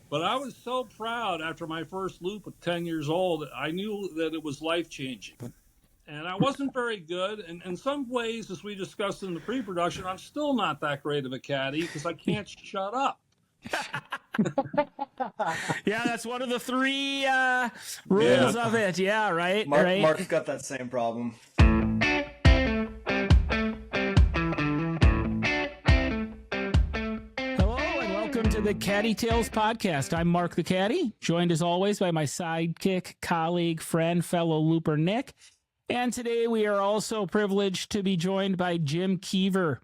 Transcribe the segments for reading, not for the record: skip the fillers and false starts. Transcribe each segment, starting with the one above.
But I was so proud after my first loop at 10 years old. I knew that it was life-changing. And I wasn't very good. And in some ways, as we discussed in the pre-production, I'm still not that great of a caddy because I can't shut up. Yeah, that's one of the three rules of it. Yeah, right. Mark's got that same problem. Hello and welcome to the Caddie Tales Podcast. I'm Mark the Caddy, joined as always by my sidekick, colleague, friend, fellow looper Nick. And today we are also privileged to be joined by Jim Keever,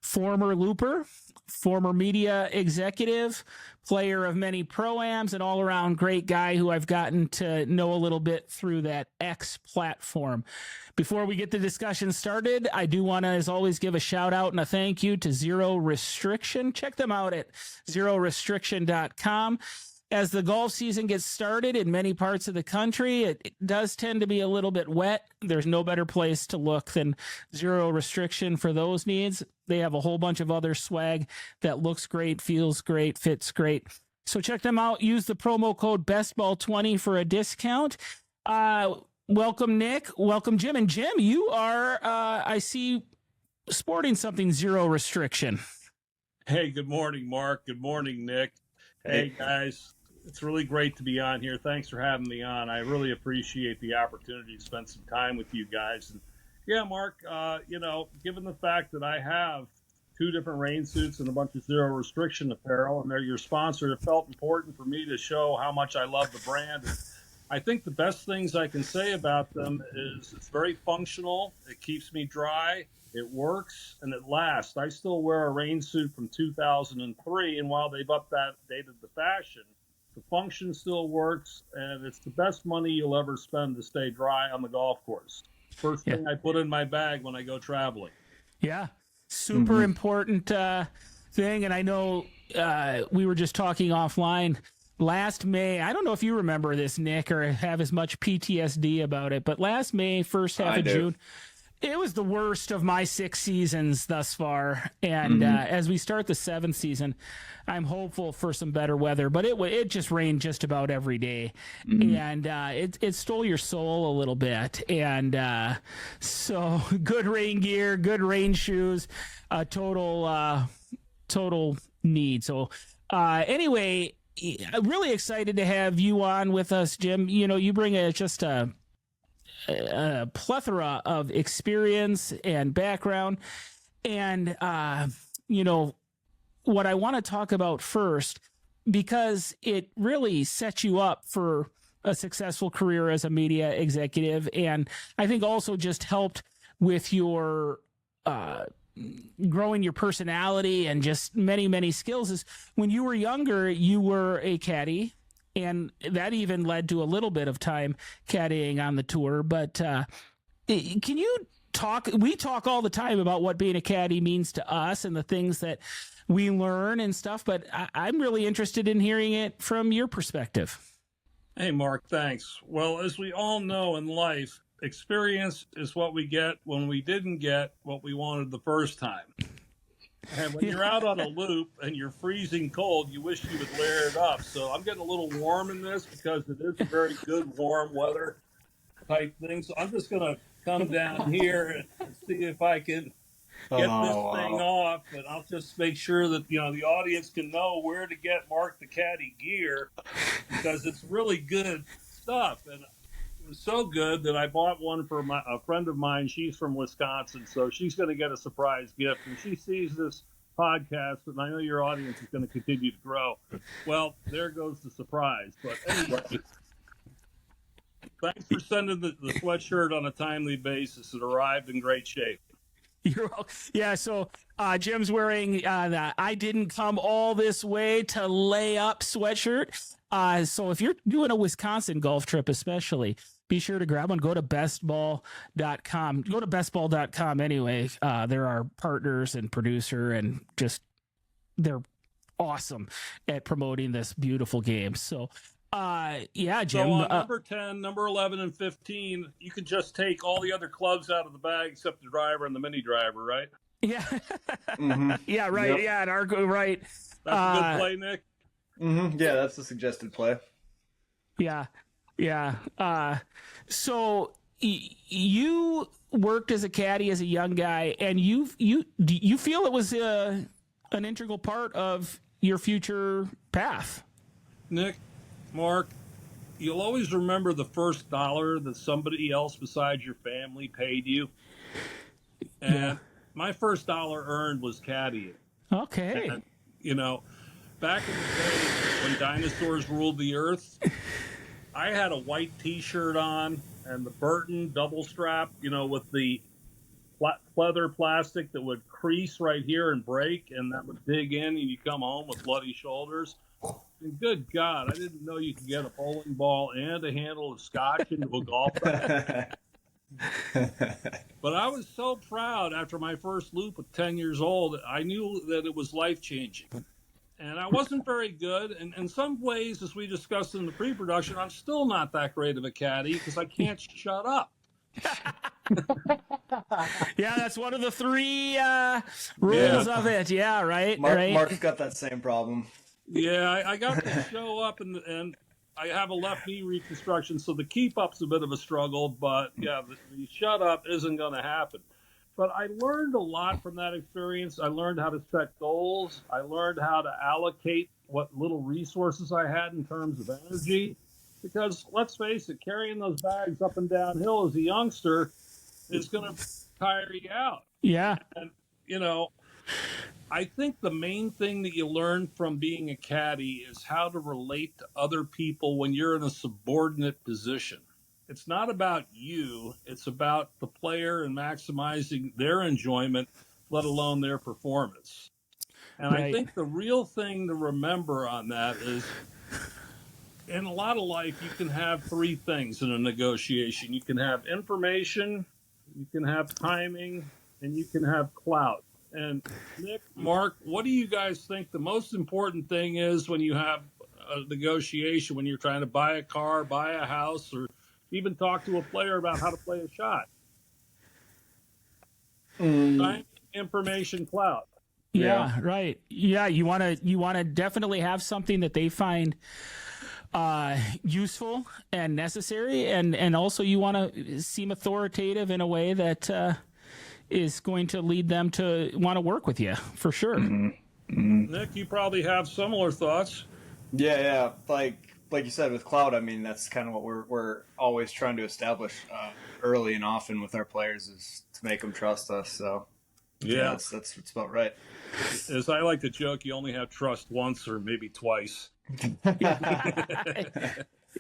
former looper, former media executive, player of many pro-ams, and all-around great guy who I've gotten to know a little bit through that X platform. Before we get the discussion started, I do want to, as always, give a shout-out and a thank you to Zero Restriction. Check them out at zerorestriction.com. As the golf season gets started in many parts of the country, it does tend to be a little bit wet. There's no better place to look than Zero Restriction for those needs. They have a whole bunch of other swag that looks great, feels great, fits great. So check them out. Use the promo code BESTBALL20 for a discount. Welcome, Nick. Welcome, Jim. And Jim, you are, I see, sporting something Zero Restriction. Hey, good morning, Mark. Good morning, Nick. Hey, guys. It's really great to be on here. Thanks for having me on. I really appreciate the opportunity to spend some time with you guys. And yeah, Mark, given the fact that I have 2 different rain suits and a bunch of Zero Restriction apparel, and they're your sponsor, it felt important for me to show how much I love the brand. And I think the best things I can say about them is it's very functional. It keeps me dry. It works and it lasts. I still wear a rain suit from 2003, and while they've updated the fashion, the function still works, and it's the best money you'll ever spend to stay dry on the golf course. First thing I put in my bag when I go traveling. Yeah, super important thing. And I know we were just talking offline last May. I don't know if you remember this, Nick, or have as much PTSD about it, but last May, first half of June, it was the worst of my 6 seasons thus far. And as we start the 7th season, I'm hopeful for some better weather. But it just rained just about every day. And it stole your soul a little bit. And so good rain gear, good rain shoes, total need. So anyway, I'm really excited to have you on with us, Jim. You know, you bring just a plethora of experience and background. And, what I want to talk about first, because it really sets you up for a successful career as a media executive. And I think also just helped with your growing your personality and just many, many skills is when you were younger, you were a caddy. And that even led to a little bit of time caddying on the tour. But can you talk? We talk all the time about what being a caddy means to us and the things that we learn and stuff. But I'm really interested in hearing it from your perspective. Hey, Mark, thanks. Well, as we all know in life, experience is what we get when we didn't get what we wanted the first time. And when you're out on a loop and you're freezing cold, you wish you would layer it up. So I'm getting a little warm in this because it is a very good warm weather type thing. So I'm just going to come down here and see if I can get this thing off. And I'll just make sure that, the audience can know where to get Mark the Caddy gear because it's really good stuff. And it was so good that I bought one for a friend of mine. She's from Wisconsin, so she's going to get a surprise gift. And she sees this podcast, and I know your audience is going to continue to grow. Well, there goes the surprise. But anyway, thanks for sending the sweatshirt on a timely basis. It arrived in great shape. You're welcome. Yeah, so Jim's wearing the I didn't come all this way to lay up sweatshirt. So if you're doing a Wisconsin golf trip especially, be sure to grab one. Go to bestball.com. Go to bestball.com anyway. They're our partners and producer, and just they're awesome at promoting this beautiful game. So, Jim. So on number 10, number 11, and 15, you can just take all the other clubs out of the bag except the driver and the mini driver, right? Yeah. Yeah, right. Yep. Yeah, and our right. That's a good play, Nick. Yeah, that's the suggested play. Yeah. So you worked as a caddy as a young guy, and you feel it was an integral part of your future path? Nick, Mark, you'll always remember the first dollar that somebody else besides your family paid you. And my first dollar earned was caddying. Okay. And, back in the day when dinosaurs ruled the earth, I had a white T-shirt on and the Burton double strap, with the leather plastic that would crease right here and break, and that would dig in, and you come home with bloody shoulders. And good God, I didn't know you could get a bowling ball and a handle of scotch into a golf bag. But I was so proud after my first loop at 10 years old. I knew that it was life-changing. And I wasn't very good. And in some ways, as we discussed in the pre-production, I'm still not that great of a caddy because I can't shut up. Yeah, that's one of the three rules of it. Yeah, right. Mark's got that same problem. Yeah, I got to show up, and I have a left knee reconstruction, so the keep up's a bit of a struggle. But yeah, the shut up isn't going to happen. But I learned a lot from that experience. I learned how to set goals. I learned how to allocate what little resources I had in terms of energy. Because let's face it, carrying those bags up and downhill as a youngster is going to tire you out. Yeah. And, I think the main thing that you learn from being a caddy is how to relate to other people when you're in a subordinate position. It's not about you. It's about the player and maximizing their enjoyment, let alone their performance. And I think the real thing to remember on that is, in a lot of life, you can have three things in a negotiation. You can have information, you can have timing, and you can have clout. And Nick, Mark, what do you guys think the most important thing is when you have a negotiation, when you're trying to buy a car, buy a house, or even talk to a player about how to play a shot? Time, information, clout. Yeah, right. Yeah, you want to definitely have something that they find useful and necessary, and also you want to seem authoritative in a way that is going to lead them to want to work with you, for sure. Nick, you probably have similar thoughts. Yeah. Like you said with cloud, I mean, that's kind of what we're always trying to establish early and often with our players, is to make them trust us. So yeah, that's about right. As I like to joke, you only have trust once or maybe twice.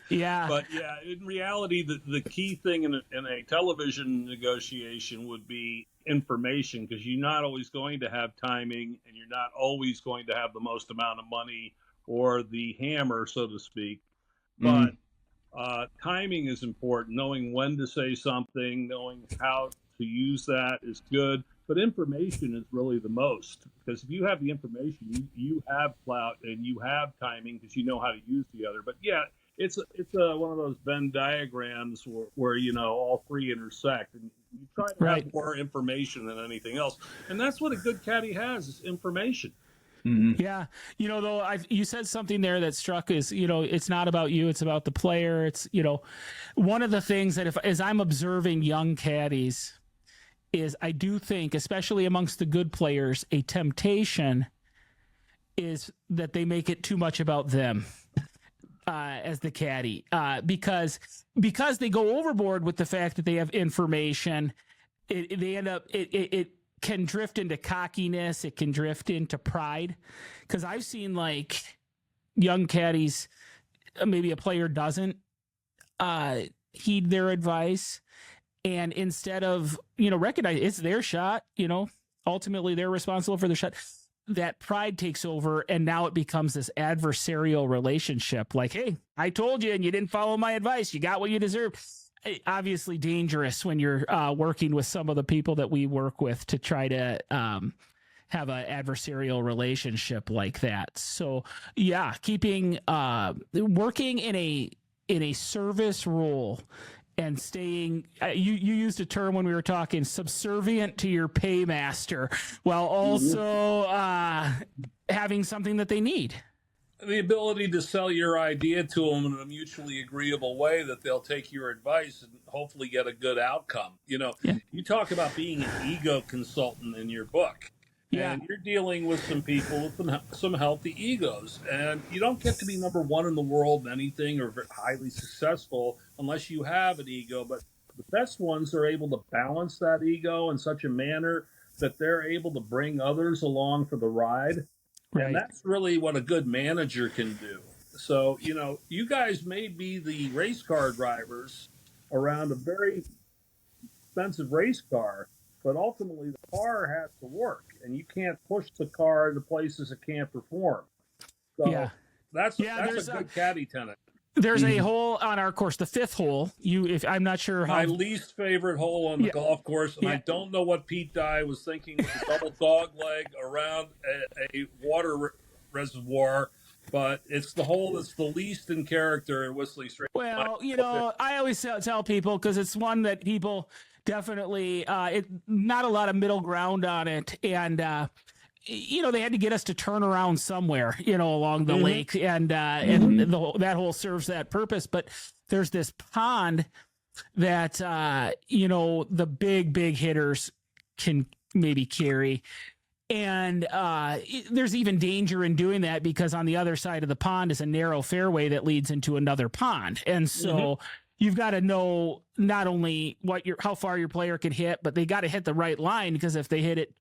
Yeah. But yeah, in reality, the key thing in a television negotiation would be information, because you're not always going to have timing, and you're not always going to have the most amount of money or the hammer, so to speak. But timing is important. Knowing when to say something, knowing how to use that is good. But information is really the most, because if you have the information, you have clout and you have timing because you know how to use the other. But yeah, it's one of those Venn diagrams where all three intersect, and you try to have more information than anything else. And that's what a good caddy has, is information. Yeah. Though you said something there that struck is, it's not about you, it's about the player. It's, one of the things that as I'm observing young caddies is, I do think, especially amongst the good players, a temptation is that they make it too much about them as the caddy, because they go overboard with the fact that they have information. They end up, it can drift into cockiness. It can drift into pride. Because I've seen young caddies, maybe a player doesn't heed their advice, and instead of recognize it's their shot, ultimately they're responsible for the shot, that pride takes over, and now it becomes this adversarial relationship. Like, hey, I told you and you didn't follow my advice. You got what you deserved. Obviously dangerous when you're working with some of the people that we work with to try to have an adversarial relationship like that. So yeah, keeping working in a service role and staying, you used a term when we were talking, subservient to your paymaster, while also having something that they need. The ability to sell your idea to them in a mutually agreeable way that they'll take your advice and hopefully get a good outcome. You know, you talk about being an ego consultant in your book. Yeah. And you're dealing with some people with some healthy egos. And you don't get to be number one in the world in anything or highly successful unless you have an ego. But the best ones are able to balance that ego in such a manner that they're able to bring others along for the ride. Right. And that's really what a good manager can do. So, you know, you guys may be the race car drivers around a very expensive race car, but ultimately the car has to work, and you can't push the car to places it can't perform. So that's a good caddy tenet. There's a hole on our course, the fifth hole. I'm not sure how. My least favorite hole on the golf course, and I don't know what Pete Dye was thinking with the double dog leg around a water reservoir, but it's the hole that's the least in character in Whistling Straits. Well, you know, I always tell people, because it's one that people definitely, not a lot of middle ground on it, and you know, they had to get us to turn around somewhere, you know, along the lake, and that hole serves that purpose. But there's this pond that you know, the big hitters can maybe carry, and there's even danger in doing that, because on the other side of the pond is a narrow fairway that leads into another pond, and so you've got to know not only how far your player can hit, but they got to hit the right line, because if they hit it,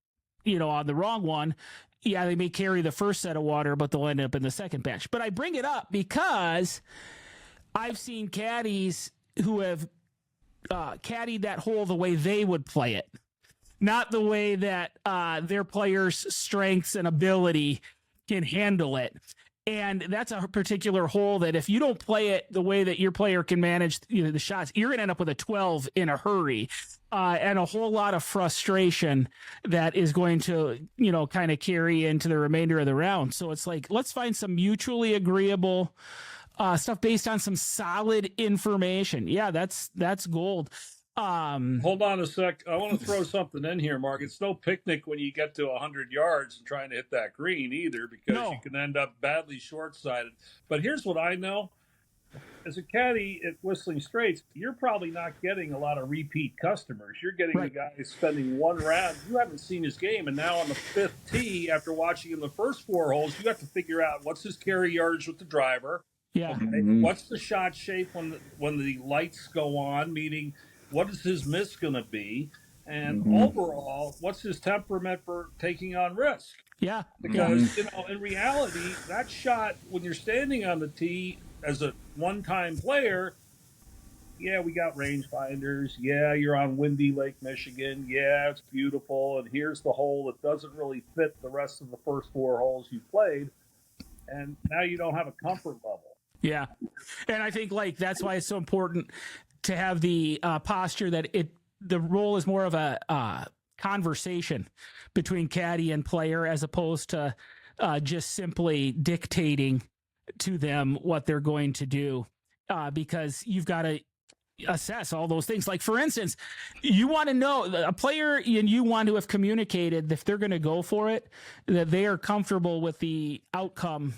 you know, on the wrong one, they may carry the first set of water, but they'll end up in the second batch. But I bring it up because I've seen caddies who have caddied that hole the way they would play it, not the way that their players' strengths and ability can handle it. And that's a particular hole that if you don't play it the way that your player can manage, you know, the shots, you're going to end up with a 12 in a hurry, and a whole lot of frustration that is going to, you know, kind of carry into the remainder of the round. So it's like, let's find some mutually agreeable stuff based on some solid information. Yeah, that's gold. Hold on a sec. I want to throw something in here, Mark. It's no picnic when you get to 100 yards and trying to hit that green either, because you can end up badly short-sighted. But here's what I know. As a caddy at Whistling Straits, you're probably not getting a lot of repeat customers. You're getting the guy spending one round. You haven't seen his game, and now on the fifth tee, after watching him the first four holes, you have to figure out what's his carry yardage with the driver. Yeah. Okay. What's the shot shape when the lights go on, meaning what is his miss going to be? And overall, what's his temperament for taking on risk? Yeah. Because, you know, in reality, that shot, when you're standing on the tee as a one-time player, we got rangefinders. Yeah, you're on windy Lake Michigan. Yeah, it's beautiful. And here's the hole that doesn't really fit the rest of the first four holes you played. And now you don't have a comfort level. Yeah. And I think, like, that's why it's so important to have the posture that the role is more of a conversation between caddy and player, as opposed to just simply dictating to them what they're going to do, because you've got to assess all those things. Like, for instance, you want to know a player, and you want to have communicated if they're going to go for it, that they are comfortable with the outcome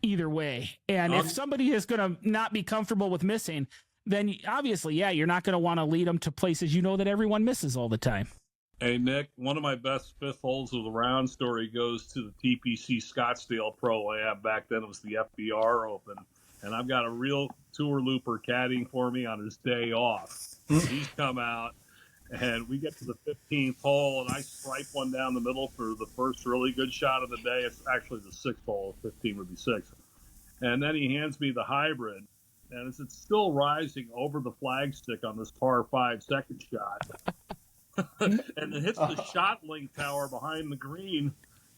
either way. And if somebody is going to not be comfortable with missing, then obviously, you're not going to want to lead them to places you know that everyone misses all the time. Hey, Nick, one of my best fifth holes of the round story goes to the TPC Scottsdale Pro-Am. Back then it was the FBR Open. And I've got a real tour looper caddying for me on his day off. He's come out, and we get to the 15th hole, and I stripe one down the middle for the first really good shot of the day. It's actually the sixth hole. 15 would be sixth. And then he hands me the hybrid. And as it's still rising over the flagstick on this par 5 second shot, and it hits the shot link tower behind the green,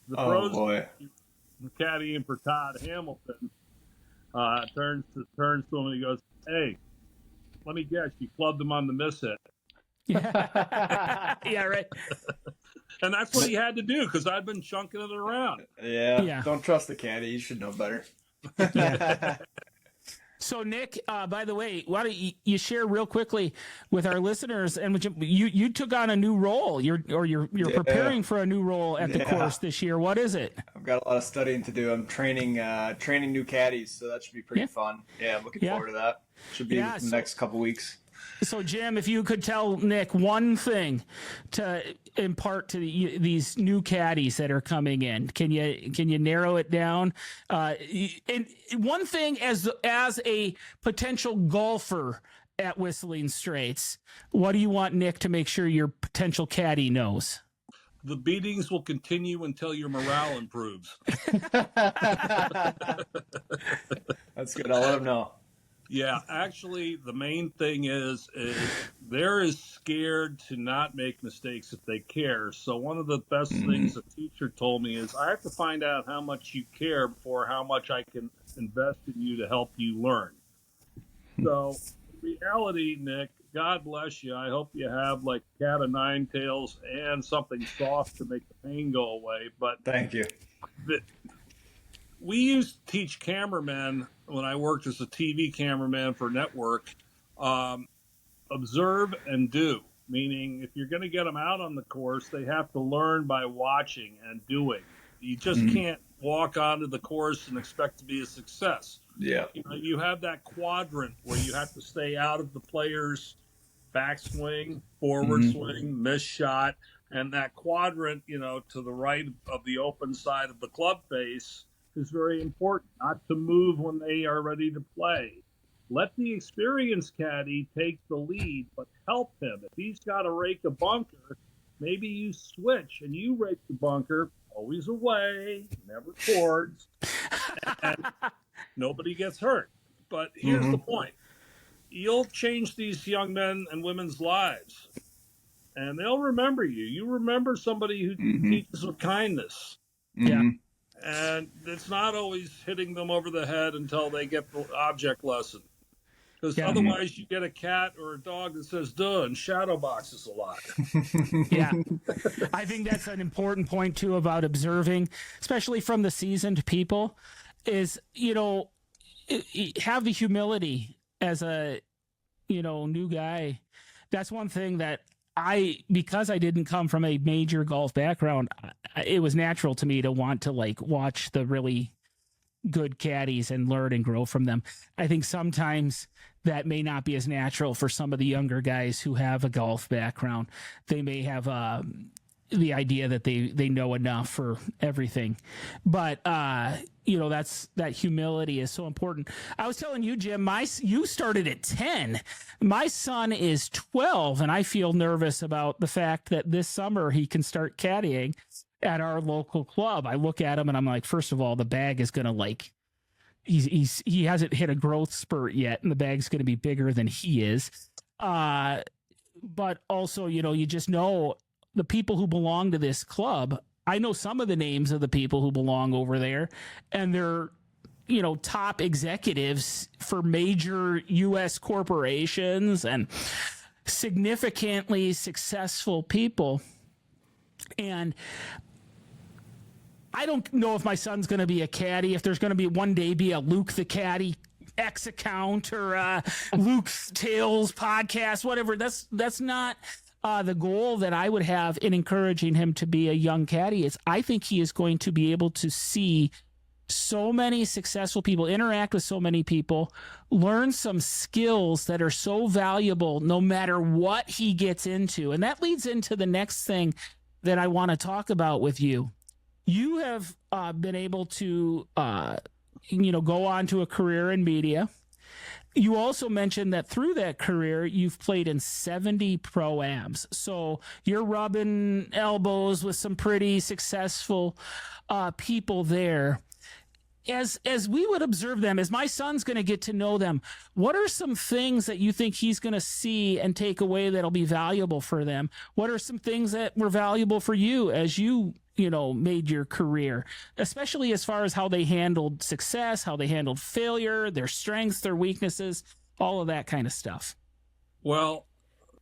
the pros, the caddy for Todd Hamilton, turns to him and he goes, "Hey, let me guess, you clubbed him on the miss hit." Yeah, right. And that's what he had to do, because I'd been chunking it around. Yeah. Don't trust the caddy. You should know better. So Nick, by the way, why don't you share real quickly with our listeners? And you took on a new role. You're preparing for a new role at the course this year. What is it? I've got a lot of studying to do. I'm training new caddies, so that should be pretty fun. Yeah, I'm looking forward to that. Should be the next couple weeks. So Jim, if you could tell Nick one thing to impart to these new caddies that are coming in, can you narrow it down? And one thing as a potential golfer at Whistling Straits, what do you want Nick to make sure your potential caddy knows? The beatings will continue until your morale improves. That's good. I'll let him know. Yeah, actually, the main thing is they're as scared to not make mistakes if they care. So one of the best things a teacher told me is I have to find out how much you care before how much I can invest in you to help you learn. So in reality, Nick, God bless you. I hope you have like a cat of nine tails and something soft to make the pain go away. But thank you. We used to teach cameramen when I worked as a TV cameraman for network, observe and do, meaning if you're going to get them out on the course, they have to learn by watching and doing. You just can't walk onto the course and expect to be a success. Yeah. You have that quadrant where you have to stay out of the player's backswing, forward swing, miss shot, and that quadrant, to the right of the open side of the club face is very important, not to move when they are ready to play. Let the experienced caddy take the lead, but help him. If he's got to rake a bunker, maybe you switch and you rake the bunker, always away, never towards, and nobody gets hurt. But here's the point. You'll change these young men and women's lives, and they'll remember you. You remember somebody who teaches with kindness. Yeah. And it's not always hitting them over the head until they get the object lesson. Because otherwise you get a cat or a dog that says, duh, and shadow boxes a lot. Yeah. I think that's an important point, too, about observing, especially from the seasoned people, is, have the humility as a, new guy. That's one thing that because I didn't come from a major golf background, it was natural to me to want to watch the really good caddies and learn and grow from them. I think sometimes that may not be as natural for some of the younger guys who have a golf background. They may have the idea that they know enough for everything, but that humility is so important. I was telling you, Jim, you started at 10. My son is 12, and I feel nervous about the fact that this summer he can start caddying at our local club. I look at him and I'm like, first of all, the bag is gonna he hasn't hit a growth spurt yet, and the bag's gonna be bigger than he is. But also, you just know the people who belong to this club. I know some of the names of the people who belong over there, and they're, top executives for major U.S. corporations and significantly successful people. And I don't know if my son's going to be a caddy, if there's going to be one day be a Luke the Caddy X account or Luke's Tales podcast, whatever. That's not the goal that I would have in encouraging him to be a young caddy. I think he is going to be able to see so many successful people, interact with so many people, learn some skills that are so valuable no matter what he gets into. And that leads into the next thing that I want to talk about with you. You have been able to, go on to a career in media. You also mentioned that through that career, you've played in 70 pro-ams. So you're rubbing elbows with some pretty successful people there. As we would observe them, as my son's going to get to know them, what are some things that you think he's going to see and take away that'll be valuable for them? What are some things that were valuable for you as you made your career, especially as far as how they handled success, how they handled failure, their strengths, their weaknesses, all of that kind of stuff? Well,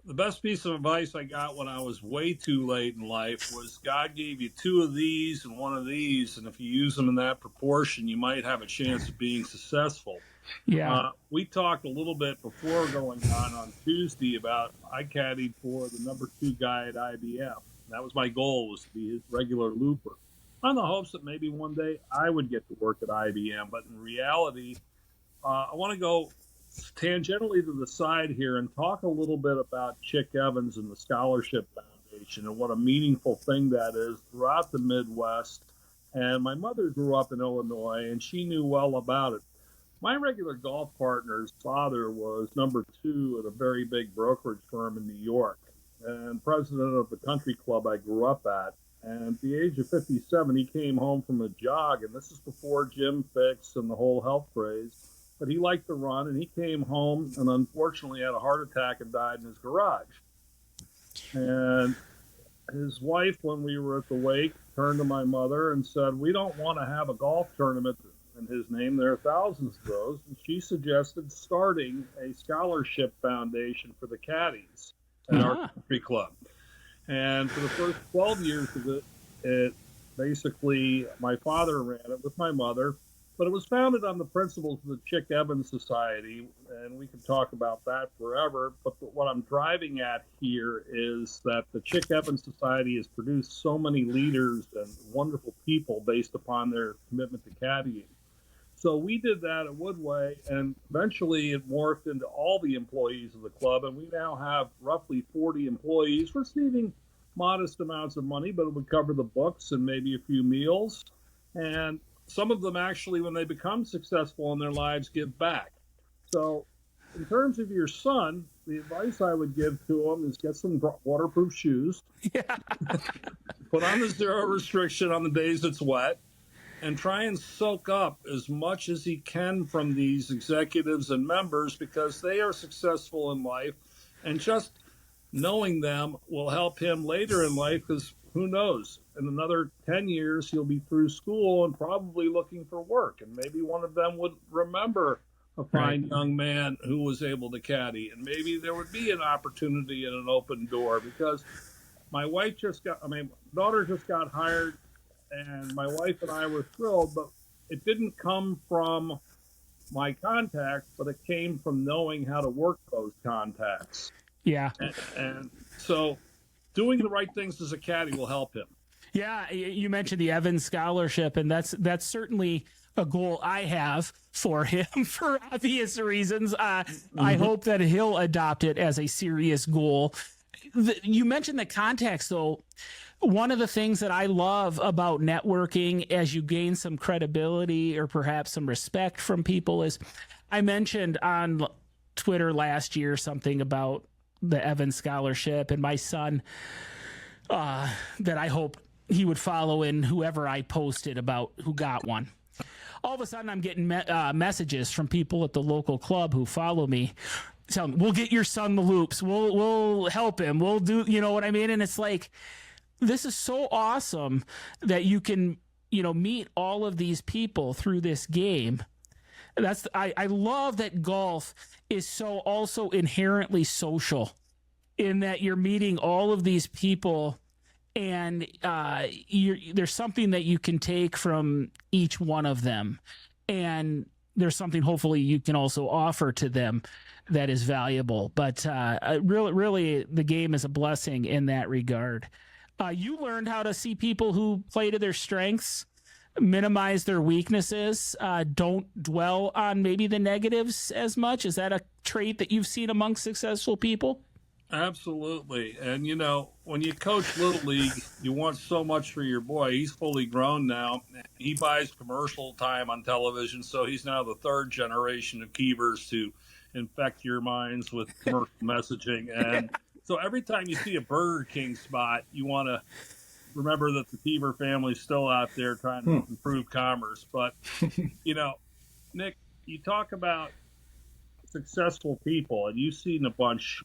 The best piece of advice I got when I was way too late in life was God gave you 2 of these and 1 of these, and if you use them in that proportion, you might have a chance of being successful. Yeah. We talked a little bit before going on Tuesday about I caddied for the number 2 guy at IBM. That was my goal, was to be his regular looper, on the hopes that maybe one day I would get to work at IBM. But in reality, I want to go tangentially to the side here and talk a little bit about Chick Evans and the Scholarship Foundation and what a meaningful thing that is throughout the Midwest. And my mother grew up in Illinois, and she knew well about it. My regular golf partner's father was number 2 at a very big brokerage firm in New York and president of the country club I grew up at. And at the age of 57, he came home from a jog, and this is before Jim Fix and the whole health craze. But he liked to run, and he came home and unfortunately had a heart attack and died in his garage. And his wife, when we were at the wake, turned to my mother and said, "We don't want to have a golf tournament in his name. There are thousands of those." And she suggested starting a scholarship foundation for the caddies at our country club. And for the first 12 years of it basically, my father ran it with my mother. But it was founded on the principles of the Chick Evans Society, and we could talk about that forever. But what I'm driving at here is that the Chick Evans Society has produced so many leaders and wonderful people based upon their commitment to caddying. So we did that at Woodway, and eventually it morphed into all the employees of the club, and we now have roughly 40 employees receiving modest amounts of money, but it would cover the books and maybe a few meals. And some of them actually, when they become successful in their lives, give back. So in terms of your son, the advice I would give to him is get some waterproof shoes, put on the 0 restriction on the days it's wet, and try and soak up as much as he can from these executives and members, because they are successful in life, and just knowing them will help him later in life, because who knows, in another 10 years, he'll be through school and probably looking for work. And maybe one of them would remember a fine young man who was able to caddy. And maybe there would be an opportunity and an open door, because my daughter just got hired, and my wife and I were thrilled, but it didn't come from my contacts, but it came from knowing how to work those contacts. Yeah. And so doing the right things as a caddy will help him. Yeah, you mentioned the Evans Scholarship, and that's certainly a goal I have for him for obvious reasons. I hope that he'll adopt it as a serious goal. You mentioned the contacts, though. One of the things that I love about networking as you gain some credibility or perhaps some respect from people is, I mentioned on Twitter last year something about the Evans Scholarship, and my son, that I hope he would follow in whoever I posted about who got one. All of a sudden, I'm getting messages from people at the local club who follow me, telling me, "We'll get your son the loops. We'll help him. We'll do," you know what I mean? And it's like, this is so awesome that you can, meet all of these people through this game. I love that golf is so also inherently social, in that you're meeting all of these people, and there's something that you can take from each one of them, and there's something hopefully you can also offer to them that is valuable. But really, the game is a blessing in that regard. You learned how to see people who play to their strengths, minimize their weaknesses, don't dwell on maybe the negatives as much. Is that a trait that you've seen among successful people? Absolutely. And, when you coach Little League, you want so much for your boy. He's fully grown now. He buys commercial time on television, so he's now the 3rd generation of Keevers to infect your minds with commercial messaging. And so every time you see a Burger King spot, you want to remember that the Keever family's still out there trying to improve commerce. But, Nick, you talk about successful people, and you've seen a bunch.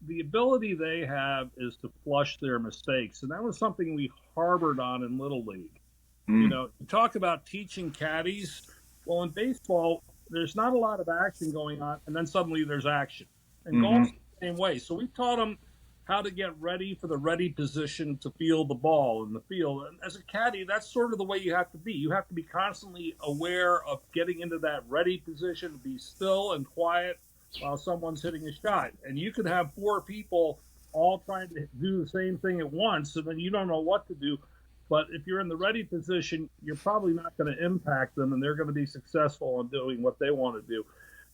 The ability they have is to flush their mistakes, and that was something we harbored on in Little League. You talk about teaching caddies. Well, in baseball, there's not a lot of action going on, and then suddenly there's action. And golf's same way. So we taught them how to get ready for the ready position to field the ball in the field. And as a caddy, that's sort of the way you have to be. You have to be constantly aware of getting into that ready position, be still and quiet while someone's hitting a shot. And you could have 4 people all trying to do the same thing at once, and then you don't know what to do. But if you're in the ready position, you're probably not going to impact them, and they're going to be successful in doing what they want to do.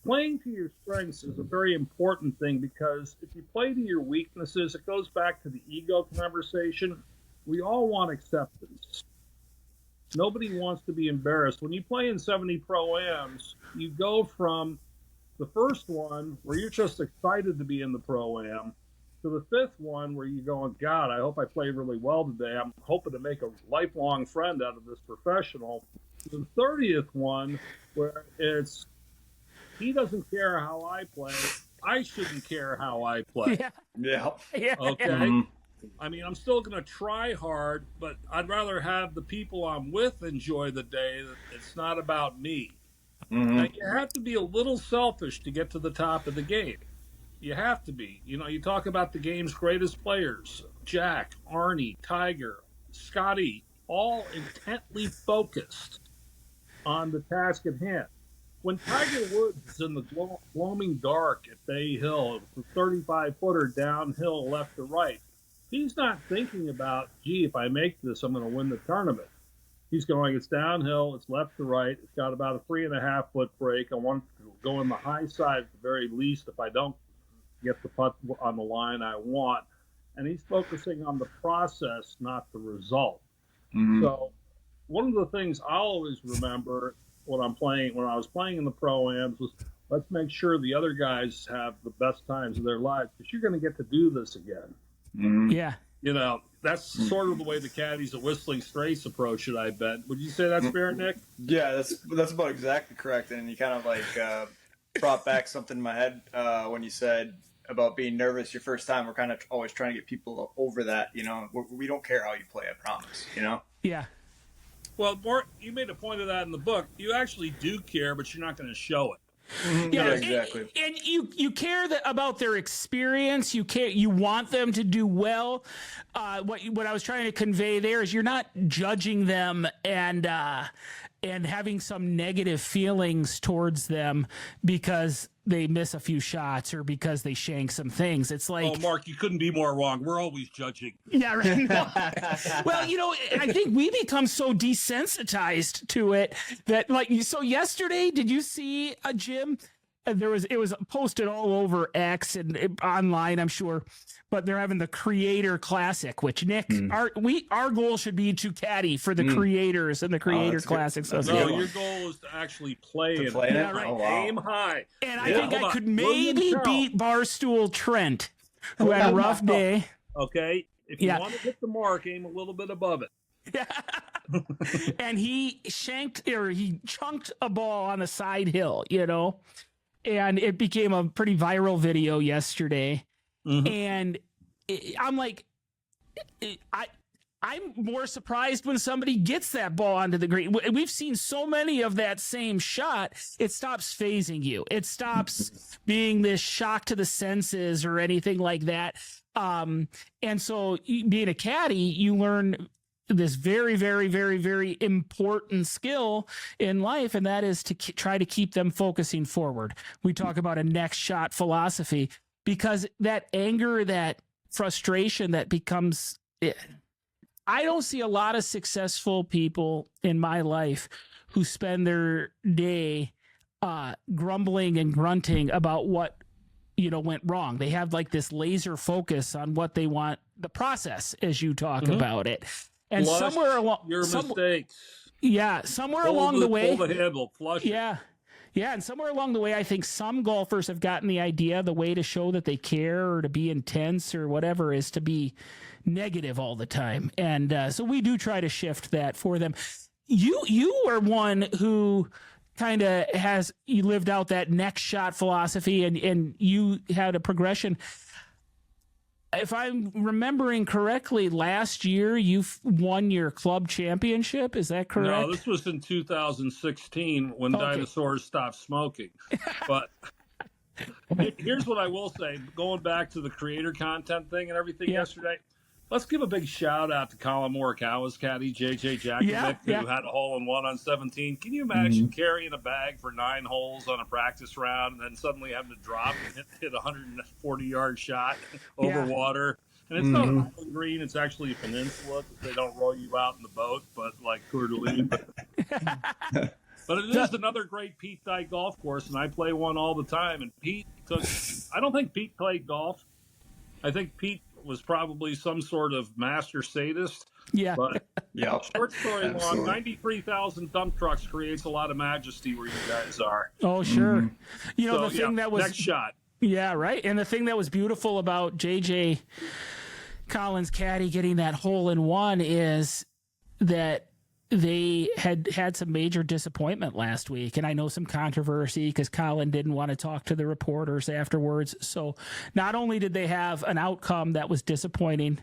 Playing to your strengths is a very important thing, because if you play to your weaknesses, it goes back to the ego conversation. We all want acceptance. Nobody wants to be embarrassed. When you play in 70 Pro-Ams, you go from the first one where you're just excited to be in the Pro-Am to the 5th one where you're going, God, I hope I play really well today. I'm hoping to make a lifelong friend out of this professional. To the 30th one where it's, he doesn't care how I play. I shouldn't care how I play. Yeah. Okay. Mm-hmm. I mean, I'm still going to try hard, but I'd rather have the people I'm with enjoy the day. It's not about me. Mm-hmm. Now, you have to be a little selfish to get to the top of the game. You have to be. You know, you talk about the game's greatest players, Jack, Arnie, Tiger, Scotty, all intently focused on the task at hand. When Tiger Woods is in the gloaming dark at Bay Hill, the 35-footer downhill left to right, he's not thinking about, gee, if I make this, I'm going to win the tournament. He's going, it's downhill, it's left to right, it's got about a 3.5-foot break. I want to go on the high side at the very least if I don't get the putt on the line I want. And he's focusing on the process, not the result. Mm-hmm. So one of the things I always remember when I was playing in the Pro-Ams was, let's make sure the other guys have the best times of their lives, because you're going to get to do this again. Mm-hmm. Yeah. You know, that's sort of the way the caddies at Whistling Straits approach it, I bet. Would you say that's fair, Nick? Yeah, that's about exactly correct. And you kind of like brought back something in my head when you said about being nervous your first time. We're kind of always trying to get people over that, you know. We don't care how you play, I promise, you know? Yeah. Well, Bart, you made a point of that in the book. You actually do care, but you're not going to show it. Mm-hmm. Yeah, exactly. And you care about their experience. You want them to do well. What I was trying to convey there is you're not judging them and having some negative feelings towards them because they miss a few shots or because they shank some things. It's like, oh, Mark, you couldn't be more wrong. We're always judging. Yeah, right. No. Well, you know, I think we become so desensitized to it that, like, so yesterday, did you see Jim? It was posted all over X and online, I'm sure, but they're having the Creator Classic, which Nick, our goal should be to caddy for the creators and the Creator Classic. So no, your goal is to actually play it. Yeah, right. Oh, wow. Aim high. And I think I could maybe beat Barstool Trent, who had a rough day. Okay, if you want to hit the mark, aim a little bit above it. Yeah. And he chunked a ball on a side hill, you know. And it became a pretty viral video yesterday. Mm-hmm. And I'm like, I'm more surprised when somebody gets that ball onto the green. We've seen so many of that same shot. It stops phasing you. It stops being this shock to the senses or anything like that. And so being a caddy, you learn this very, very, very, very important skill in life, and that is to try to keep them focusing forward. We talk about a next shot philosophy, because that anger, that frustration that becomes, I don't see a lot of successful people in my life who spend their day grumbling and grunting about what, you know, went wrong. They have like this laser focus on what they want, the process, as you talk about it. And flush somewhere along your mistakes. Yeah, somewhere along the way. Pull the handle, flush it. Yeah, and somewhere along the way, I think some golfers have gotten the idea the way to show that they care or to be intense or whatever is to be negative all the time. And so we do try to shift that for them. You were one who kind of you lived out that next shot philosophy, and you had a progression. If I'm remembering correctly, last year you won your club championship. Is that correct? No, this was in 2016 when dinosaurs stopped smoking. But Here's what I will say. Going back to the creator content thing and everything yesterday, let's give a big shout out to Colin Morikawa's caddy, JJ Jakovic, who had a hole-in-one on 17. Can you imagine carrying a bag for 9 holes on a practice round and then suddenly having to drop and hit a 140-yard shot over water? And it's not an island green. It's actually a peninsula. They don't roll you out in the boat, but like Coeur d'Alene. But it is another great Pete Dye golf course, and I play one all the time. And Pete I don't think Pete played golf. I think Pete was probably some sort of master sadist. Yeah. But short story long, 93,000 dump trucks creates a lot of majesty where you guys are. Oh, sure. You know, the thing that was... Next shot. Yeah, right. And the thing that was beautiful about JJ Collins' caddy getting that hole-in-one is that they had some major disappointment last week, and I know some controversy because Colin didn't want to talk to the reporters afterwards. So not only did they have an outcome that was disappointing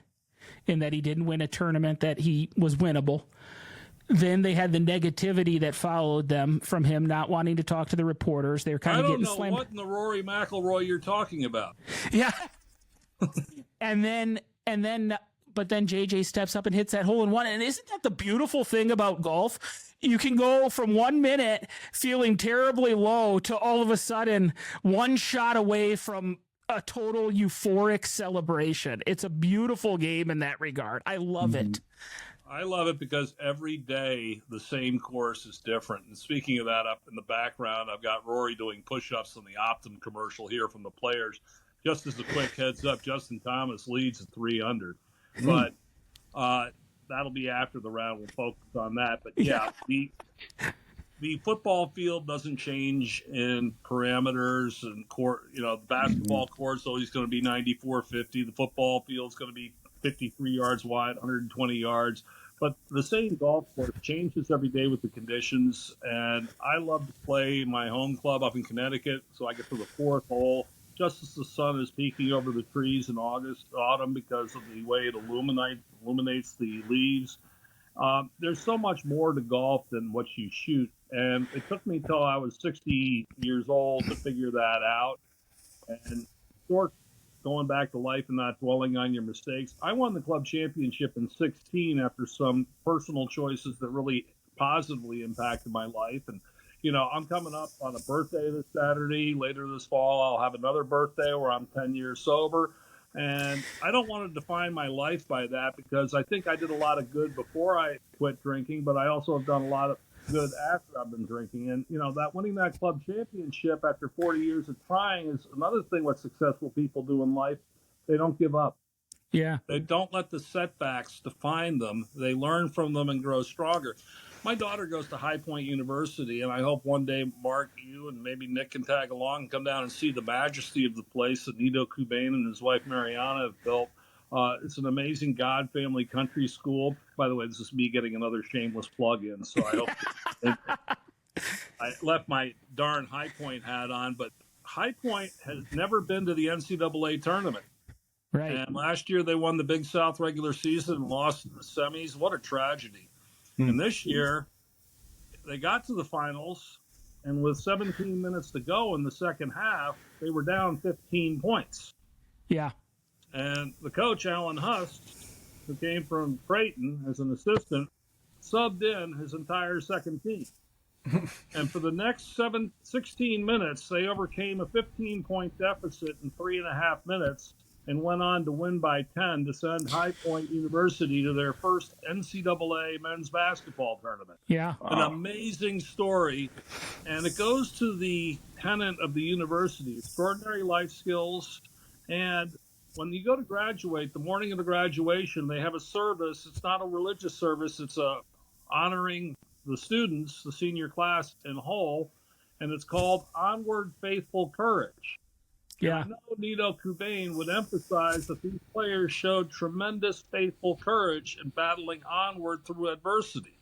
in that he didn't win a tournament that he was winnable, then they had the negativity that followed them from him not wanting to talk to the reporters. They were kind of getting slammed. I don't know what in the Rory McIlroy you're talking about. Yeah. But then JJ steps up and hits that hole-in-one. And isn't that the beautiful thing about golf? You can go from 1 minute feeling terribly low to all of a sudden one shot away from a total euphoric celebration. It's a beautiful game in that regard. I love it. I love it because every day the same course is different. And speaking of that, up in the background, I've got Rory doing push-ups on the Optum commercial here from the Players. Just as a quick heads up, Justin Thomas leads at 3 under. But that'll be after the round. We'll focus on that. But the football field doesn't change in parameters and court. You know, the basketball court's always going to be 94-50. The football field's going to be 53 yards wide, 120 yards. But the same golf course changes every day with the conditions. And I love to play my home club up in Connecticut. So I get to the 4th hole just as the sun is peeking over the trees in autumn because of the way it illuminates the leaves. There's so much more to golf than what you shoot. And it took me till I was 60 years old to figure that out. And going back to life and not dwelling on your mistakes, I won the club championship in 16 after some personal choices that really positively impacted my life. And you know, I'm coming up on a birthday this Saturday. Later this fall, I'll have another birthday where I'm 10 years sober. And I don't want to define my life by that because I think I did a lot of good before I quit drinking, but I also have done a lot of good after I've been drinking. And, you know, that winning that club championship after 40 years of trying is another thing what successful people do in life. They don't give up. Yeah. They don't let the setbacks define them. They learn from them and grow stronger. My daughter goes to High Point University, and I hope one day, Mark, you and maybe Nick can tag along and come down and see the majesty of the place that Nito Kubain and his wife Mariana have built. It's an amazing God family country school. By the way, this is me getting another shameless plug in, so I hope I left my darn High Point hat on, but High Point has never been to the NCAA tournament. Right. And last year they won the Big South regular season and lost in the semis. What a tragedy. And this year, they got to the finals, and with 17 minutes to go in the second half, they were down 15 points. Yeah. And the coach, Alan Hust, who came from Creighton as an assistant, subbed in his entire second team. And for the next 16 minutes, they overcame a 15-point deficit in 3.5 minutes and went on to win by 10 to send High Point University to their first NCAA men's basketball tournament. Yeah. An amazing story. And it goes to the tenet of the university, extraordinary life skills. And when you go to graduate, the morning of the graduation, they have a service. It's not a religious service. It's honoring the students, the senior class in whole. And it's called Onward Faithful Courage. Yeah. I know Nito Kubain would emphasize that these players showed tremendous faithful courage in battling onward through adversity.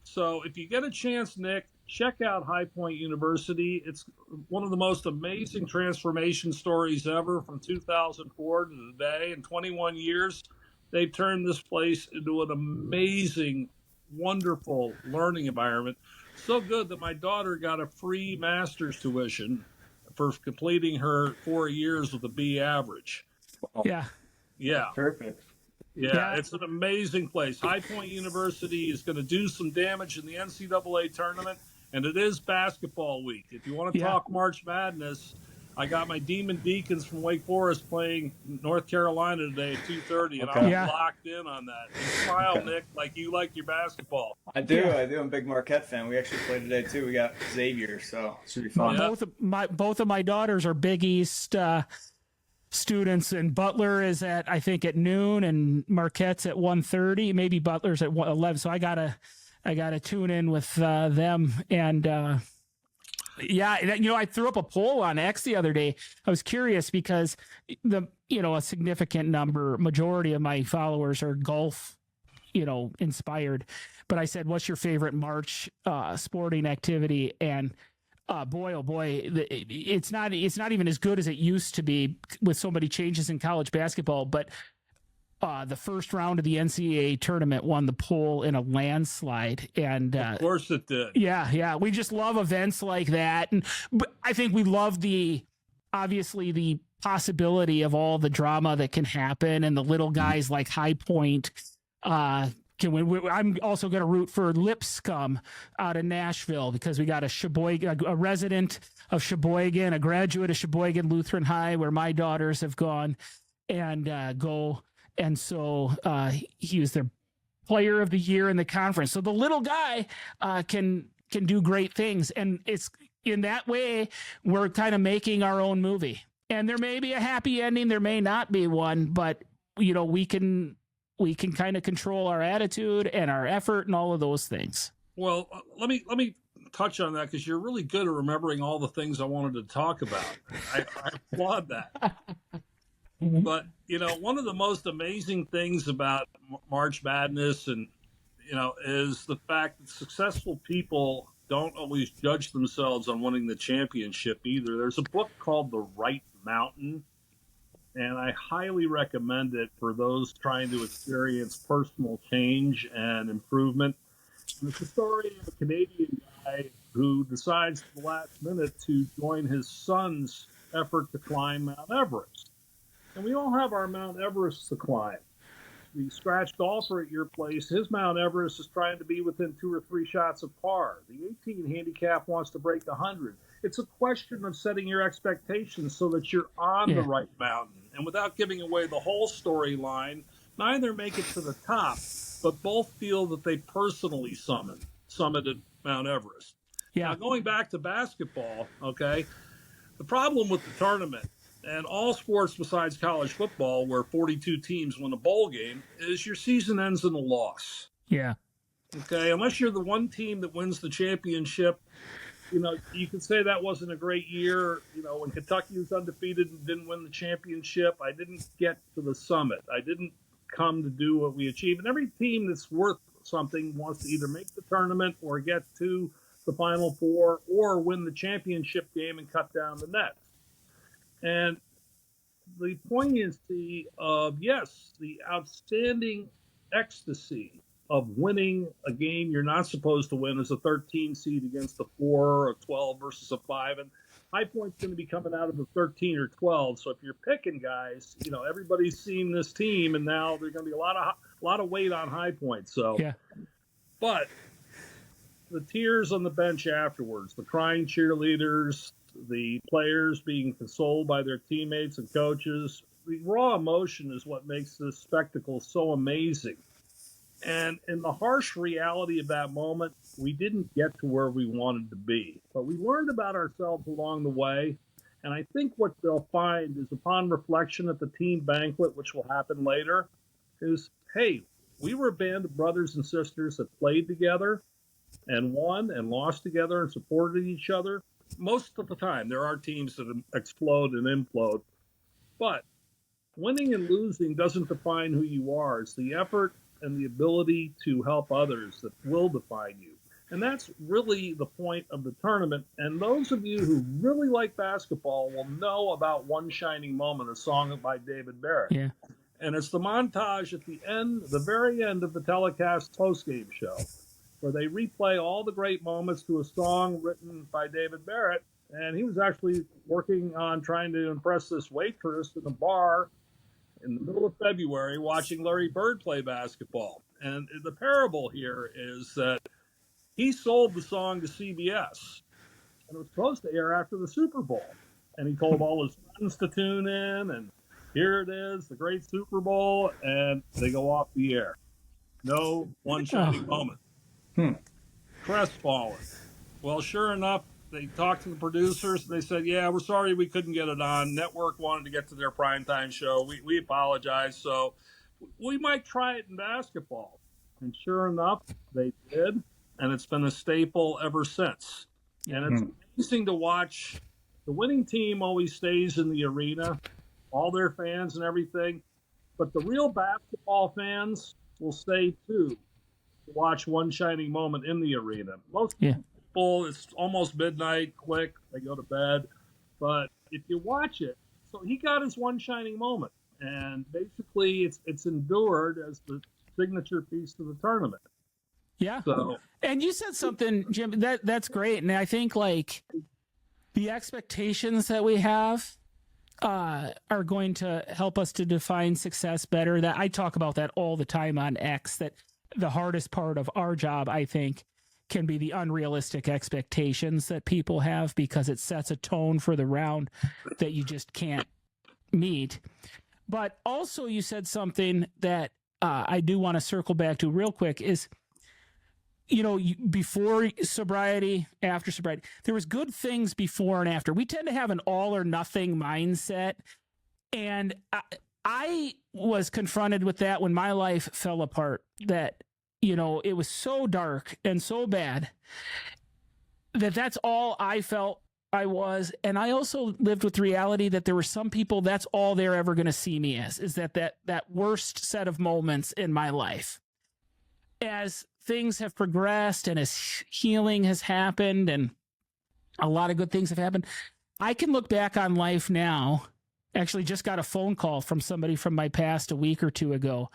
So if you get a chance, Nick, check out High Point University. It's one of the most amazing transformation stories ever from 2004 to today. In 21 years, they've turned this place into an amazing, wonderful learning environment. So good that my daughter got a free master's tuition for completing her 4 years with a B average. Yeah. Yeah. Perfect. Yeah, it's an amazing place. High Point University is going to do some damage in the NCAA tournament, and it is basketball week. If you want to talk March Madness, I got my Demon Deacons from Wake Forest playing North Carolina today at 2:30, and I'm locked in on that. You smile, Nick, like you like your basketball. I do. I'm a big Marquette fan. We actually play today, too. We got Xavier, so it should be fun. Both of my daughters are Big East students, and Butler is at noon, and Marquette's at 1:30. Maybe Butler's at 11. So I gotta tune in with them. And I threw up a poll on X the other day. I was curious because a significant majority of my followers are golf, inspired. But I said, "What's your favorite March sporting activity?" And boy, oh boy, it's not even as good as it used to be with so many changes in college basketball. But the first round of the NCAA tournament won the poll in a landslide, and of course it did. Yeah, we just love events like that, and I think we love obviously the possibility of all the drama that can happen, and the little guys like High Point. I'm also going to root for Lipscomb out of Nashville because we got a resident of Sheboygan, a graduate of Sheboygan Lutheran High, where my daughters have gone and go. And so he was their player of the year in the conference. So the little guy can do great things. And it's in that way, we're kind of making our own movie. And there may be a happy ending. There may not be one, but we can kind of control our attitude and our effort and all of those things. Well, let me touch on that because you're really good at remembering all the things I wanted to talk about. I applaud that. But, one of the most amazing things about March Madness is the fact that successful people don't always judge themselves on winning the championship either. There's a book called The Right Mountain, and I highly recommend it for those trying to experience personal change and improvement. And it's the story of a Canadian guy who decides at the last minute to join his son's effort to climb Mount Everest. And we all have our Mount Everest to climb. The scratch golfer at your place, his Mount Everest is trying to be within 2 or 3 shots of par. The 18 handicap wants to break 100. It's a question of setting your expectations so that you're on the right mountain. And without giving away the whole storyline, neither make it to the top, but both feel that they personally summited Mount Everest. Yeah. Now, going back to basketball, okay, the problem with the tournament, and all sports besides college football, where 42 teams win a bowl game, is your season ends in a loss. Yeah. Okay, unless you're the one team that wins the championship, you can say that wasn't a great year. When Kentucky was undefeated and didn't win the championship, I didn't get to the summit. I didn't come to do what we achieved. And every team that's worth something wants to either make the tournament or get to the Final Four or win the championship game and cut down the nets. And the poignancy of, the outstanding ecstasy of winning a game you're not supposed to win as a 13 seed against a 4 or 12 versus a 5. And High Point's going to be coming out of the 13 or 12. So if you're picking guys, everybody's seen this team, and now there's going to be a lot of weight on High Point. So, but the tears on the bench afterwards, the crying cheerleaders, the players being consoled by their teammates and coaches, the raw emotion is what makes this spectacle so amazing. And in the harsh reality of that moment, we didn't get to where we wanted to be. But we learned about ourselves along the way. And I think what they'll find is, upon reflection at the team banquet, which will happen later, is, hey, we were a band of brothers and sisters that played together and won and lost together and supported each other. Most of the time, there are teams that explode and implode. But winning and losing doesn't define who you are. It's the effort and the ability to help others that will define you. And that's really the point of the tournament. And those of you who really like basketball will know about One Shining Moment, a song by David Barrett. Yeah. And it's the montage at the very end of the telecast postgame show, where they replay all the great moments to a song written by David Barrett. and he was actually working on trying to impress this waitress in a bar in the middle of February watching Larry Bird play basketball. And the parable here is that he sold the song to CBS, and it was supposed to air after the Super Bowl. And he told all his friends to tune in, and here it is, the great Super Bowl, and they go off the air. No one shining moment. Crestfallen. Well, sure enough, they talked to the producers. They said, yeah, we're sorry we couldn't get it on. Network wanted to get to their primetime show. We apologize. So we might try it in basketball. And sure enough, they did. And it's been a staple ever since. And it's amazing to watch. The winning team always stays in the arena, all their fans and everything. But the real basketball fans will stay too to watch one shining moment in the arena. Most people, it's almost midnight, quick, they go to bed. But if you watch it, so he got his one shining moment. And basically it's endured as the signature piece of the tournament. Yeah. So, and you said something, Jim, that's great. And I think like the expectations that we have are going to help us to define success better. That I talk about that all the time on X, that the hardest part of our job, I think, can be the unrealistic expectations that people have, because it sets a tone for the round that you just can't meet. But also you said something that I do want to circle back to real quick is, you know, before sobriety, after sobriety, there was good things before and after. We tend to have an all or nothing mindset. And I was confronted with that when my life fell apart, that, you know, it was so dark and so bad that that's all I felt I was. And I also lived with the reality that there were some people, that's all they're ever going to see me as, is that worst set of moments in my life. As things have progressed and as healing has happened and a lot of good things have happened, I can look back on life now. Actually just got a phone call from somebody from my past a week or two ago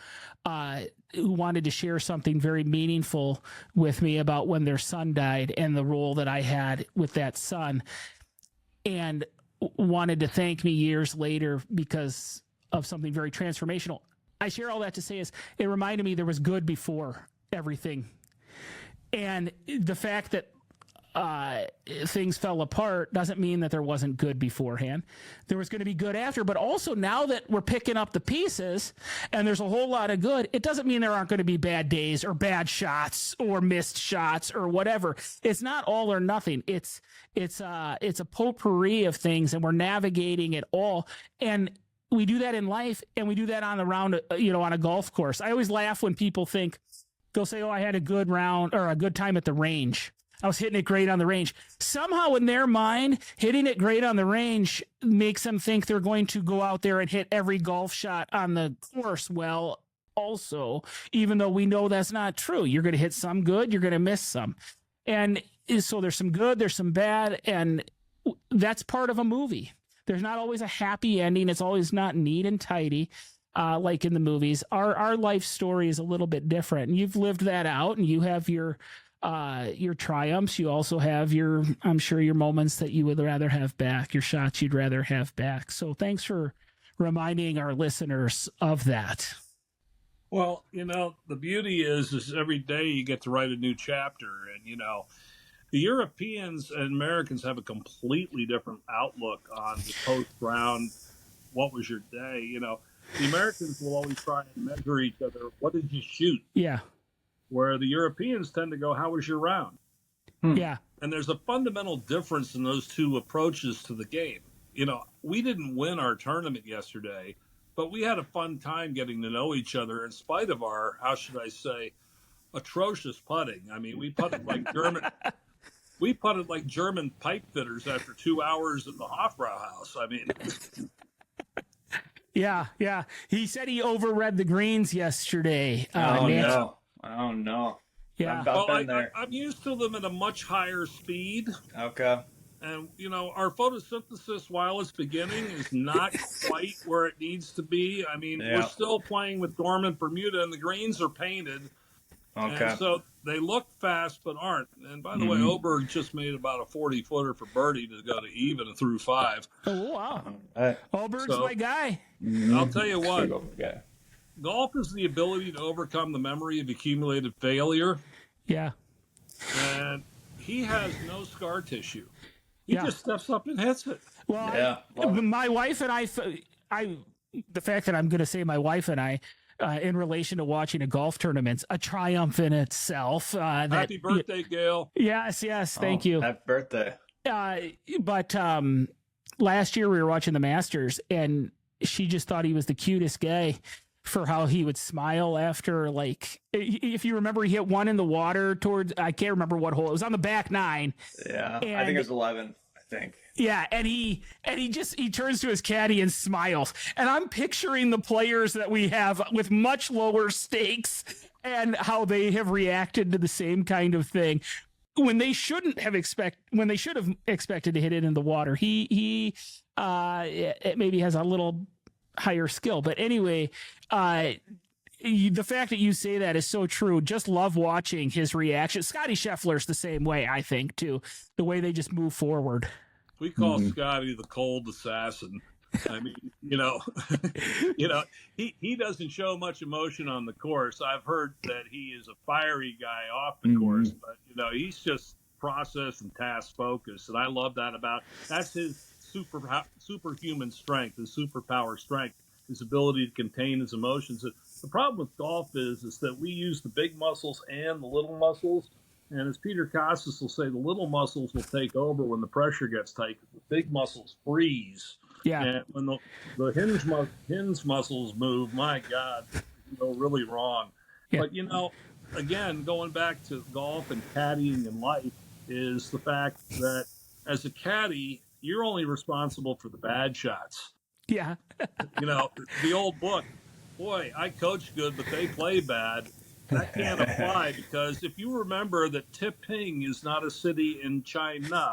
who wanted to share something very meaningful with me about when their son died and the role that I had with that son, and wanted to thank me years later because of something very transformational. I share all that to say is it reminded me there was good before everything. And the fact that things fell apart doesn't mean that there wasn't good beforehand. There was going to be good after, but also now that we're picking up the pieces and there's a whole lot of good, it doesn't mean there aren't going to be bad days or bad shots or missed shots or whatever. It's not all or nothing. It's a potpourri of things, and we're navigating it all. And we do that in life, and we do that on the round, you know, on a golf course. I always laugh when people think, they'll say, oh, I had a good round or a good time at the range. I was hitting it great on the range. Somehow in their mind, hitting it great on the range makes them think they're going to go out there and hit every golf shot on the course well also, even though we know that's not true. You're going to hit some good, you're going to miss some. And so there's some good, there's some bad, and that's part of a movie. There's not always a happy ending. It's always not neat and tidy. Like in the movies, our life story is a little bit different, and you've lived that out, and you have your triumphs. You also have I'm sure your moments that you would rather have back, your shots you'd rather have back. So thanks for reminding our listeners of that. Well, you know, the beauty is every day you get to write a new chapter, and, you know, the Europeans and Americans have a completely different outlook on the post-round. What was your day? You know, the Americans will always try and measure each other. What did you shoot? Yeah. Where the Europeans tend to go, how was your round? Yeah. And there's a fundamental difference in those two approaches to the game. You know, we didn't win our tournament yesterday, but we had a fun time getting to know each other in spite of our, how should I say, atrocious putting. I mean, we putted like German pipe fitters after 2 hours at the Hofbrauhaus. I mean, yeah. He said he overread the greens yesterday. No. Oh, no. Yeah. I'm used to them at a much higher speed. Okay. And, you know, our photosynthesis, while it's beginning, is not quite where it needs to be. I mean, we're still playing with dormant Bermuda, and the greens are painted. Okay. And so they look fast but aren't. And by the way, Oberg just made about a 40-footer for birdie to go to even through 5. Oh, wow. Oberg's my guy. I'll tell you what. Golf is the ability to overcome the memory of accumulated failure. Yeah. And he has no scar tissue. He just steps up and hits it. Well, my wife and I, the fact that I'm going to say my wife and I, in relation to watching a golf tournament's a triumph in itself. Happy birthday, Gail. Yes, thank you. Happy birthday. But last year we were watching the Masters, and she just thought he was the cutest guy for how he would smile after, like, if you remember, he hit one in the water towards, I can't remember what hole. It was on the back 9. Yeah, I think it was 11, I think. Yeah, and he turns to his caddy and smiles. And I'm picturing the players that we have with much lower stakes and how they have reacted to the same kind of thing when they should have expected to hit it in the water. He it maybe has a little higher skill, but anyway, the fact that you say that is so true. Just love watching his reaction. Scotty Scheffler's the same way, I think, too. The way they just move forward. We call Scotty the cold assassin. I mean, he doesn't show much emotion on the course. I've heard that he is a fiery guy off the course, but he's just process and task focused, and I love that that's his superhuman strength, his superpower strength, his ability to contain his emotions. The problem with golf is that we use the big muscles and the little muscles. And as Peter Kostis will say, the little muscles will take over when the pressure gets tight. The big muscles freeze. Yeah. And when the hinge muscles move, my God, you go really wrong. Yeah. But, again, going back to golf and caddying in life is the fact that as a caddy, you're only responsible for the bad shots. Yeah. The old book, boy, I coach good, but they play bad. That can't apply because if you remember that Tiping is not a city in China.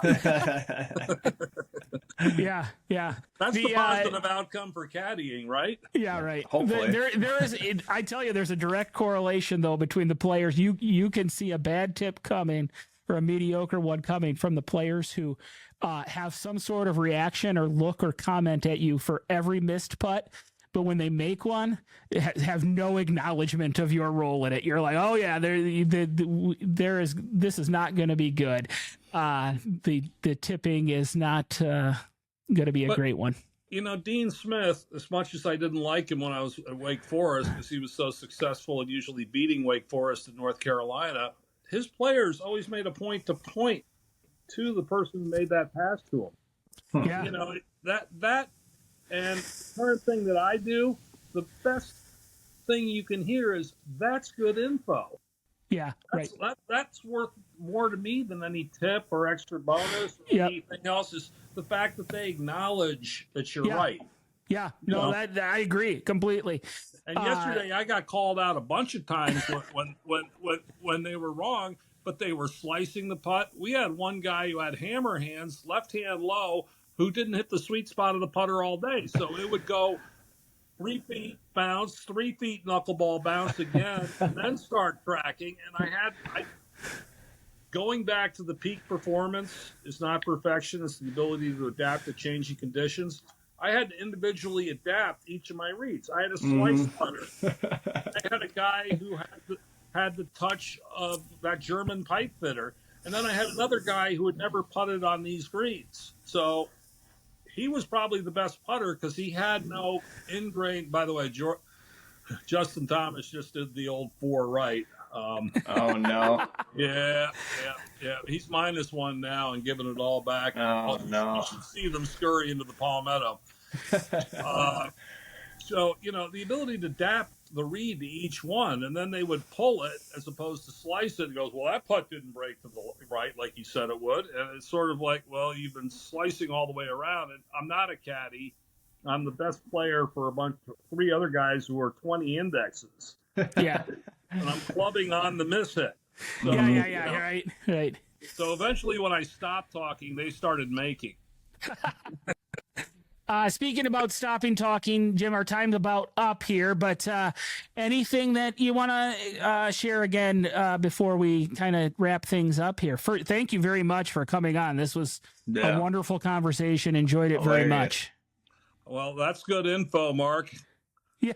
Yeah. That's the positive outcome for caddying, right? Yeah, right. Hopefully. There is. I tell you, there's a direct correlation though between the players. You can see a bad tip coming or a mediocre one coming from the players who have some sort of reaction or look or comment at you for every missed putt. But when they make one, have no acknowledgement of your role in it. You're like, oh yeah, this is not going to be good. The tipping is not going to be a great one. Dean Smith, as much as I didn't like him when I was at Wake Forest because he was so successful and usually beating Wake Forest in North Carolina, his players always made a point to the person who made that pass to him. Yeah. That. And the current thing that I do, the best thing you can hear is that's good info. Yeah, right. That's worth more to me than any tip or extra bonus or anything else. Is the fact that they acknowledge that you're right. Yeah, no, that I agree completely. And yesterday I got called out a bunch of times when they were wrong, but they were slicing the putt. We had one guy who had hammer hands, left hand low, who didn't hit the sweet spot of the putter all day. So it would go 3 feet, bounce, 3 feet, knuckleball, bounce again, and then start tracking. And going back to the peak performance is not perfection. It's the ability to adapt to changing conditions. I had to individually adapt each of my reads. I had a slice putter. I had a guy who had the touch of that German pipe fitter. And then I had another guy who had never putted on these greens. So he was probably the best putter because he had no ingrained. By the way, Justin Thomas just did the old 4 right. Oh no! Yeah. He's -1 now and giving it all back. Oh no! You should see them scurry into the Palmetto. So the ability to adapt the read to each one, and then they would pull it as opposed to slice it. And goes, well, that putt didn't break to the right like you said it would, and it's sort of like, well, you've been slicing all the way around. And I'm not a caddy. I'm the best player for 3 other guys who are 20 indexes. Yeah, and I'm clubbing on the miss hit. So, yeah, right. So eventually, when I stopped talking, they started making. Speaking about stopping talking, Jim, our time's about up here, but anything that you want to share again before we kind of wrap things up here? Thank you very much for coming on. This was a wonderful conversation. Enjoyed it very much. Well, that's good info, Mark. Yeah.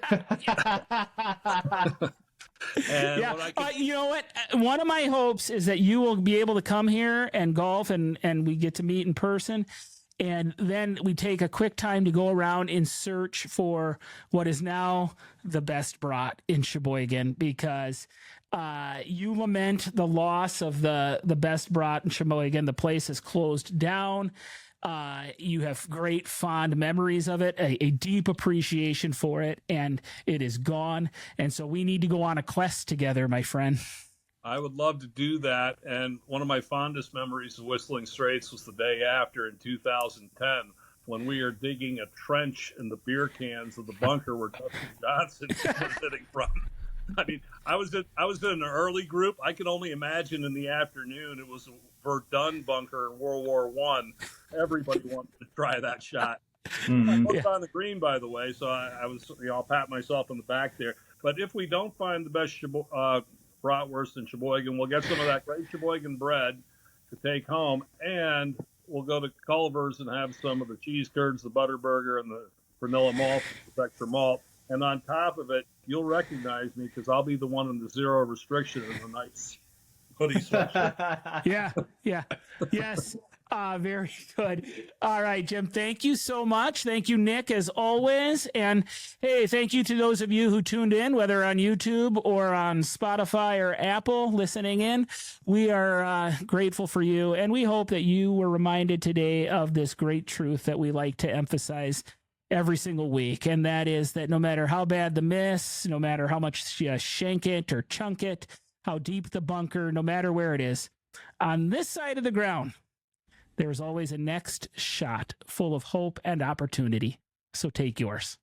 You know what? One of my hopes is that you will be able to come here and golf and we get to meet in person. And then we take a quick time to go around in search for what is now the best brat in Sheboygan, because you lament the loss of the best brat in Sheboygan. The place is closed down. You have great fond memories of it, a deep appreciation for it, and it is gone. And so we need to go on a quest together, my friend. I would love to do that. And one of my fondest memories of Whistling Straits was the day after in 2010 when we were digging a trench in the beer cans of the bunker where Dustin Johnson was sitting from. I mean, I was in an early group. I could only imagine in the afternoon. It was a Verdun bunker in World War I. Everybody wanted to try that shot. I looked on the green, by the way, so I was, I'll pat myself on the back there. But if we don't find the best bratwurst in Sheboygan, we'll get some of that great Sheboygan bread to take home, and we'll go to Culver's and have some of the cheese curds, the butter burger, and the vanilla malt with extra malt. And on top of it, you'll recognize me because I'll be the one in the zero restriction in the nice hoodie sweatshirt. Yeah. Yes. Very good. All right, Jim, thank you so much. Thank you, Nick, as always. And hey, thank you to those of you who tuned in, whether on YouTube or on Spotify or Apple, listening in. We are grateful for you. And we hope that you were reminded today of this great truth that we like to emphasize every single week. And that is that no matter how bad the miss, no matter how much you shank it or chunk it, how deep the bunker, no matter where it is, on this side of the ground, there's always a next shot full of hope and opportunity. So take yours.